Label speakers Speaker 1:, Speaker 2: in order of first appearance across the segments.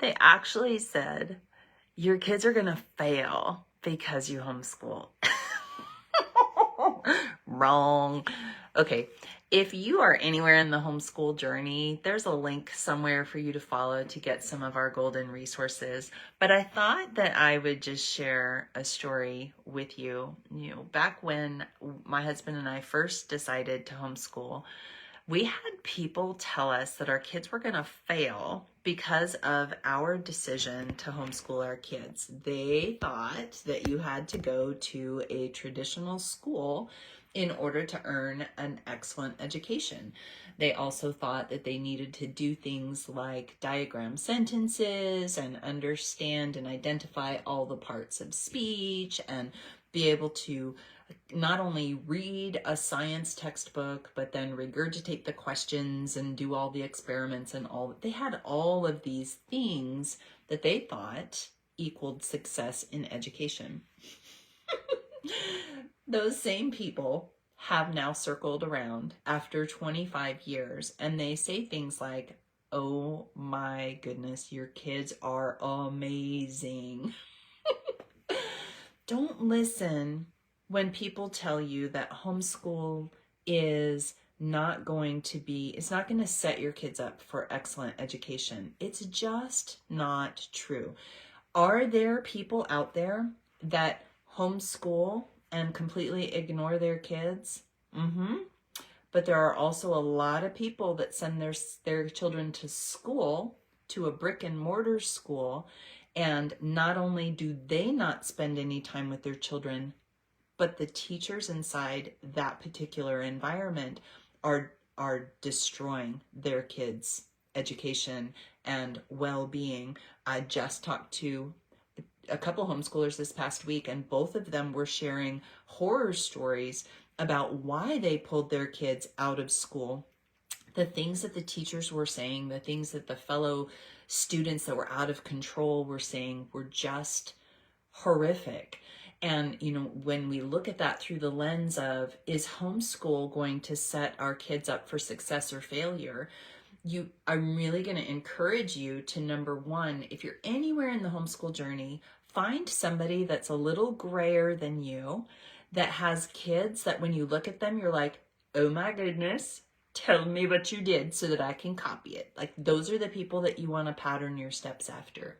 Speaker 1: They actually said, your kids are going to fail because you homeschool. Wrong. Okay. If you are anywhere in the homeschool journey, there's a link somewhere for you to follow to get some of our golden resources. But I thought that I would just share a story with you. Back when my husband and I first decided to homeschool, we had people tell us that our kids were going to fail because of our decision to homeschool our kids. They thought that you had to go to a traditional school in order to earn an excellent education. They also thought that they needed to do things like diagram sentences and understand and identify all the parts of speech and be able to not only read a science textbook, but then regurgitate the questions and do all the experiments and all. They had all of these things that they thought equaled success in education. Those same people have now circled around after 25 years, and they say things like, oh my goodness, your kids are amazing. Don't listen when people tell you that homeschool is not going to set your kids up for excellent education. It's just not true. Are there people out there that homeschool and completely ignore their kids? But there are also a lot of people that send their children to school, to a brick and mortar school, and not only do they not spend any time with their children, but the teachers inside that particular environment are destroying their kids' education and well-being. I just talked to a couple homeschoolers this past week, and both of them were sharing horror stories about why they pulled their kids out of school. The things that the teachers were saying, the things that the fellow students that were out of control were saying were just horrific. And, when we look at that through the lens of, is homeschool going to set our kids up for success or failure? I'm really going to encourage you to, number one, if you're anywhere in the homeschool journey, find somebody that's a little grayer than you, that has kids that when you look at them, you're like, oh my goodness, tell me what you did so that I can copy it. Like, those are the people that you want to pattern your steps after.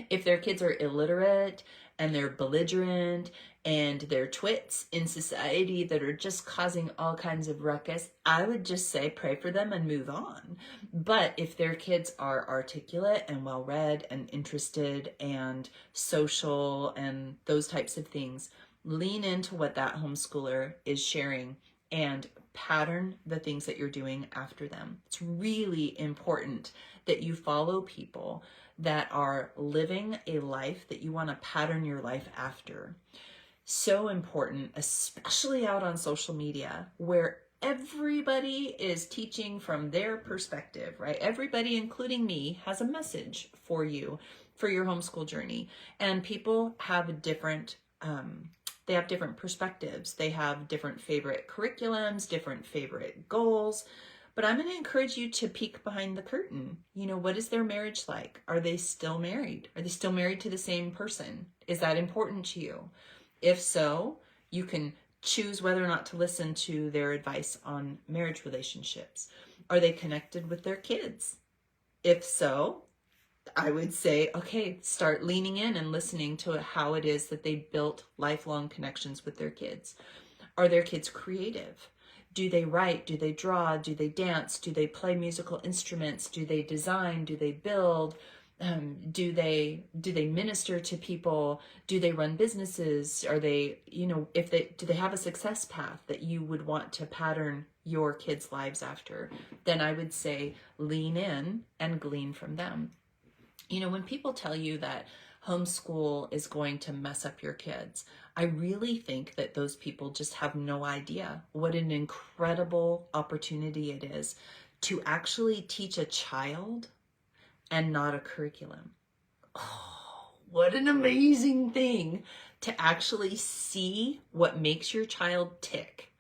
Speaker 1: If their kids are illiterate and they're belligerent and they're twits in society that are just causing all kinds of ruckus, I would just say pray for them and move on. But if their kids are articulate and well-read and interested and social and those types of things, lean into what that homeschooler is sharing and pattern the things that you're doing after them. It's really important that you follow people that are living a life that you want to pattern your life after. So important, especially out on social media, where everybody is teaching from their perspective, right? Everybody, including me, has a message for you for your homeschool journey. And people have different perspectives. They have different favorite curriculums, different favorite goals. But I'm going to encourage you to peek behind the curtain. What is their marriage like? Are they still married? Are they still married to the same person? Is that important to you? If so, you can choose whether or not to listen to their advice on marriage relationships. Are they connected with their kids? If so, I would say, okay, start leaning in and listening to how it is that they built lifelong connections with their kids. Are their kids creative? Do they write? Do they draw? Do they dance? Do they play musical instruments? Do they design? Do they build? Do they minister to people? Do they run businesses? Are they, do they have a success path that you would want to pattern your kids' lives after? Then I would say lean in and glean from them. When people tell you that homeschool is going to mess up your kids, I really think that those people just have no idea what an incredible opportunity it is to actually teach a child and not a curriculum. Oh, what an amazing thing to actually see what makes your child tick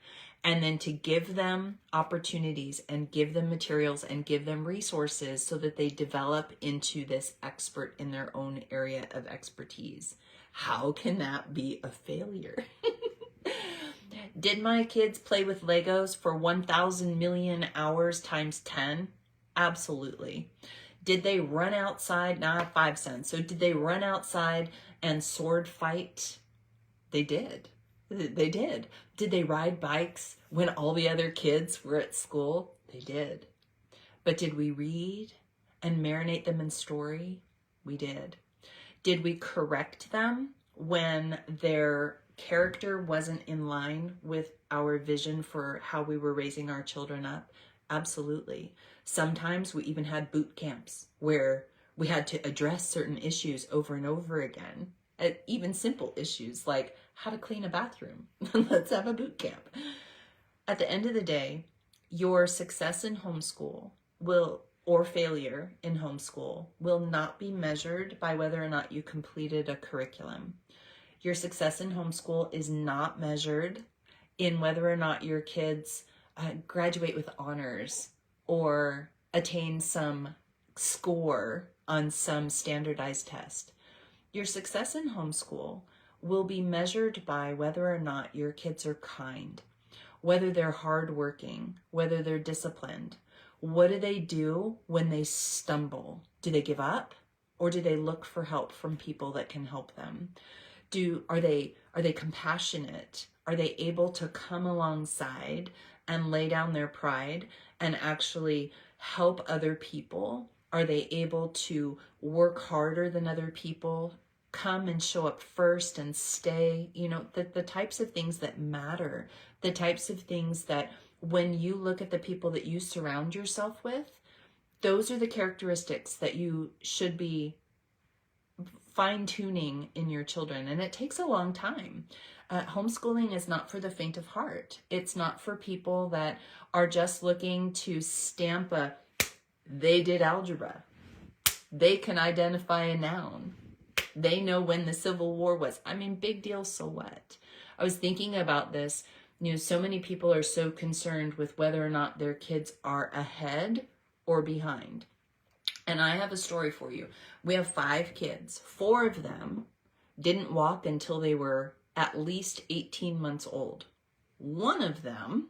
Speaker 1: and then to give them opportunities and give them materials and give them resources so that they develop into this expert in their own area of expertise. How can that be a failure? Did my kids play with Legos for 1,000 million hours times 10? Absolutely. Did they run outside? Nah, 5 cents. So did they run outside and sword fight? They did. They did. Did they ride bikes when all the other kids were at school? They did. But did we read and marinate them in story? We did. Did we correct them when their character wasn't in line with our vision for how we were raising our children up? Absolutely. Sometimes we even had boot camps where we had to address certain issues over and over again. Even simple issues like how to clean a bathroom. Let's have a boot camp. At the end of the day, your success in homeschool or failure in homeschool will not be measured by whether or not you completed a curriculum. Your success in homeschool is not measured in whether or not your kids graduate with honors or attain some score on some standardized test. Your success in homeschool will be measured by whether or not your kids are kind, whether they're hardworking, whether they're disciplined. What do they do when they stumble? Do they give up, or do they look for help from people that can help them? Are they compassionate? Are they able to come alongside and lay down their pride and actually help other people? Are they able to work harder than other people, come and show up first and stay? You know, the types of things that matter, the types of things that when you look at the people that you surround yourself with, those are the characteristics that you should be fine-tuning in your children. And it takes a long time. Homeschooling is not for the faint of heart. It's not for people that are just looking to stamp they did algebra. They can identify a noun. They know when the Civil War was. I mean, big deal, so what? I was thinking about this. You know, so many people are so concerned with whether or not their kids are ahead or behind. And I have a story for you. We have 5 kids. 4 of them didn't walk until they were at least 18 months old. 1 of them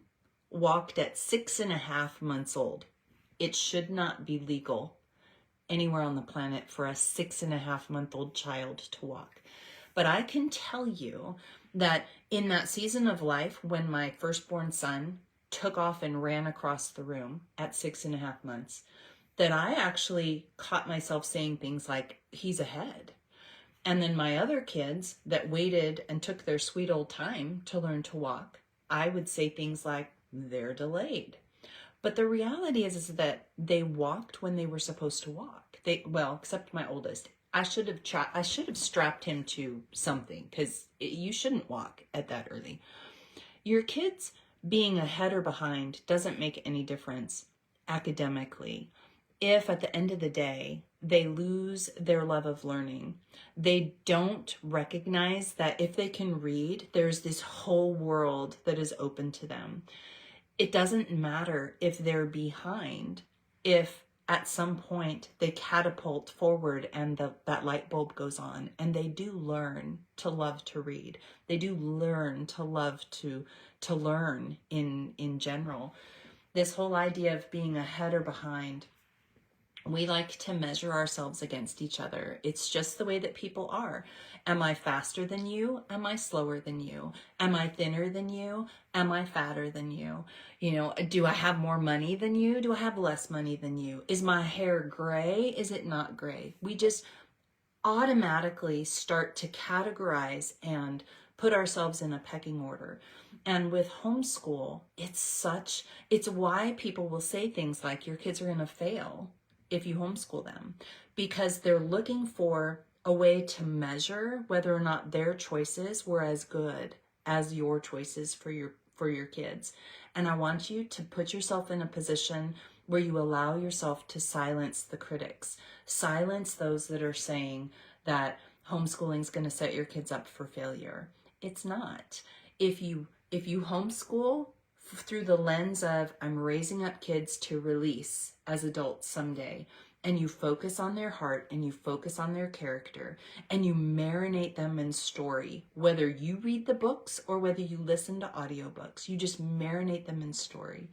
Speaker 1: walked at 6.5 months old. It should not be legal anywhere on the planet for a 6.5-month-old child to walk. But I can tell you that in that season of life when my firstborn son took off and ran across the room at 6.5 months, that I actually caught myself saying things like, he's ahead. And then my other kids that waited and took their sweet old time to learn to walk, I would say things like, they're delayed. But the reality is that they walked when they were supposed to walk. Except my oldest. I should have strapped him to something because you shouldn't walk at that early. Your kids being ahead or behind doesn't make any difference academically. If at the end of the day, they lose their love of learning, they don't recognize that if they can read, there's this whole world that is open to them. It doesn't matter if they're behind, if at some point they catapult forward and that light bulb goes on and they do learn to love to read. They do learn to love to learn in general. This whole idea of being ahead or behind, we like to measure ourselves against each other. It's just the way that people are. Am I faster than you? Am I slower than you? Am I thinner than you? Am I fatter than you? You know, do I have more money than you? Do I have less money than you? Is my hair gray? Is it not gray? We just automatically start to categorize and put ourselves in a pecking order. And with homeschool, it's why people will say things like, your kids are going to fail if you homeschool them, because they're looking for a way to measure whether or not their choices were as good as your choices for your kids. And I want you to put yourself in a position where you allow yourself to silence the critics, silence those that are saying that homeschooling is going to set your kids up for failure. It's not. If you homeschool through the lens of I'm raising up kids to release as adults someday, and you focus on their heart and you focus on their character and you marinate them in story, whether you read the books or whether you listen to audiobooks, you just marinate them in story,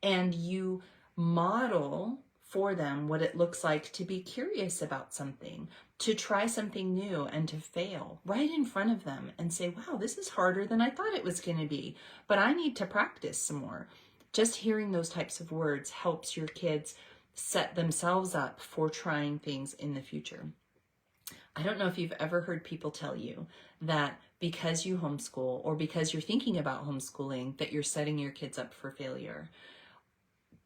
Speaker 1: and you model for them what it looks like to be curious about something, to try something new and to fail right in front of them and say, wow, this is harder than I thought it was going to be, but I need to practice some more. Just hearing those types of words helps your kids set themselves up for trying things in the future. I don't know if you've ever heard people tell you that because you homeschool or because you're thinking about homeschooling, that you're setting your kids up for failure.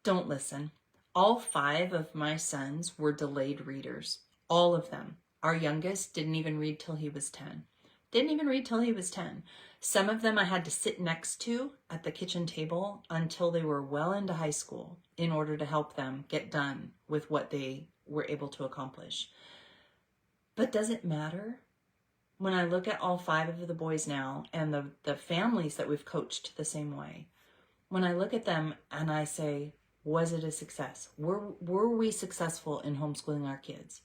Speaker 1: Don't listen. All 5 of my sons were delayed readers. All of them. Our youngest didn't even read till he was 10. Didn't even read till he was 10. Some of them I had to sit next to at the kitchen table until they were well into high school in order to help them get done with what they were able to accomplish. But does it matter? When I look at all 5 of the boys now and the families that we've coached the same way, when I look at them and I say, was it a success? Were we successful in homeschooling our kids?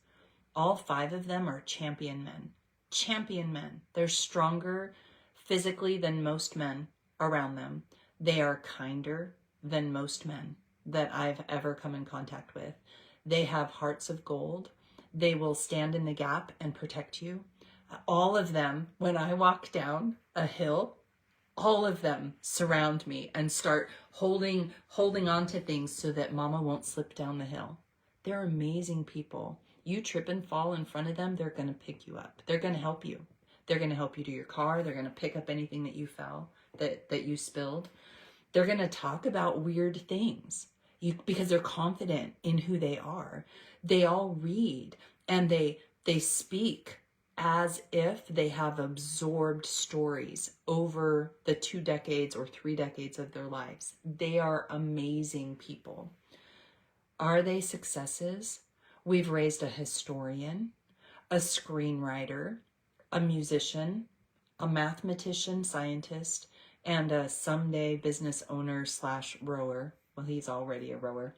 Speaker 1: All 5 of them are champion men. Champion men. They're stronger physically than most men around them. They are kinder than most men that I've ever come in contact with. They have hearts of gold. They will stand in the gap and protect you. All of them, when I walk down a hill, all of them surround me and start holding on to things so that mama won't slip down the hill. They're amazing people. You trip and fall in front of them, they're going to pick you up. They're going to help you. They're going to help you to your car. They're going to pick up anything that you fell, that you spilled. They're going to talk about weird things because they're confident in who they are. They all read and they speak as if they have absorbed stories over the 2 decades or 3 decades of their lives. They are amazing people. Are they successes? We've raised a historian, a screenwriter, a musician, a mathematician, scientist, and a someday business owner / rower. Well, he's already a rower.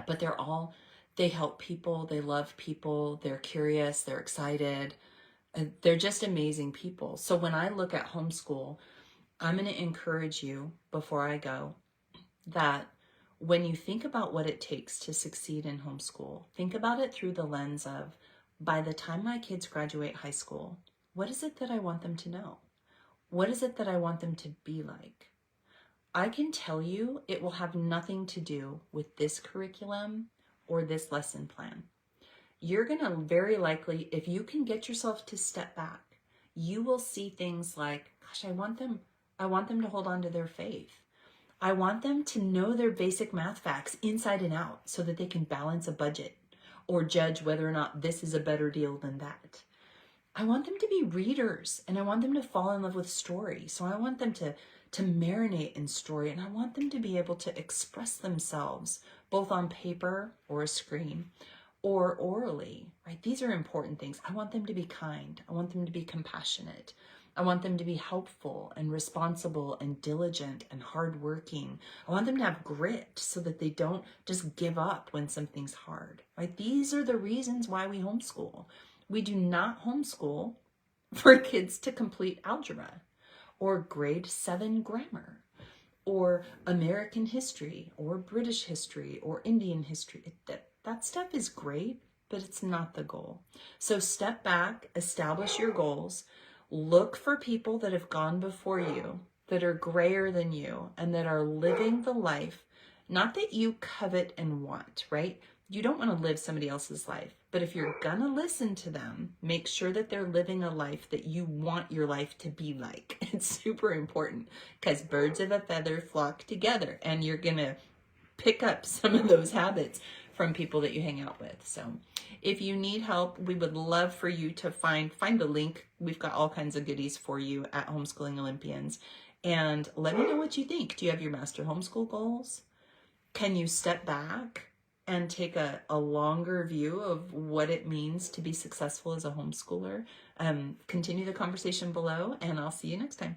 Speaker 1: But they help people, they love people, they're curious, they're excited. They're just amazing people. So when I look at homeschool, I'm going to encourage you before I go that when you think about what it takes to succeed in homeschool, think about it through the lens of, by the time my kids graduate high school, what is it that I want them to know? What is it that I want them to be like? I can tell you it will have nothing to do with this curriculum or this lesson plan. You're going to very likely, if you can get yourself to step back, you will see things like, gosh, I want them to hold on to their faith. I want them to know their basic math facts inside and out so that they can balance a budget or judge whether or not this is a better deal than that. I want them to be readers and I want them to fall in love with story. So I want them to marinate in story, and I want them to be able to express themselves both on paper or a screen or orally, right? These are important things. I want them to be kind. I want them to be compassionate. I want them to be helpful and responsible and diligent and hardworking. I want them to have grit so that they don't just give up when something's hard, right? These are the reasons why we homeschool. We do not homeschool for kids to complete algebra or grade 7 grammar or American history or British history or Indian history. That stuff is great, but it's not the goal. So step back, establish your goals, look for people that have gone before you, that are grayer than you, and that are living the life, not that you covet and want, right? You don't want to live somebody else's life, but if you're gonna listen to them, make sure that they're living a life that you want your life to be like. It's super important because birds of a feather flock together, and you're gonna pick up some of those habits from people that you hang out with. So if you need help, we would love for you to find the link. We've got all kinds of goodies for you at Homeschooling Olympians. And let me know what you think. Do you have your master homeschool goals? Can you step back and take a longer view of what it means to be successful as a homeschooler? Continue the conversation below, and I'll see you next time.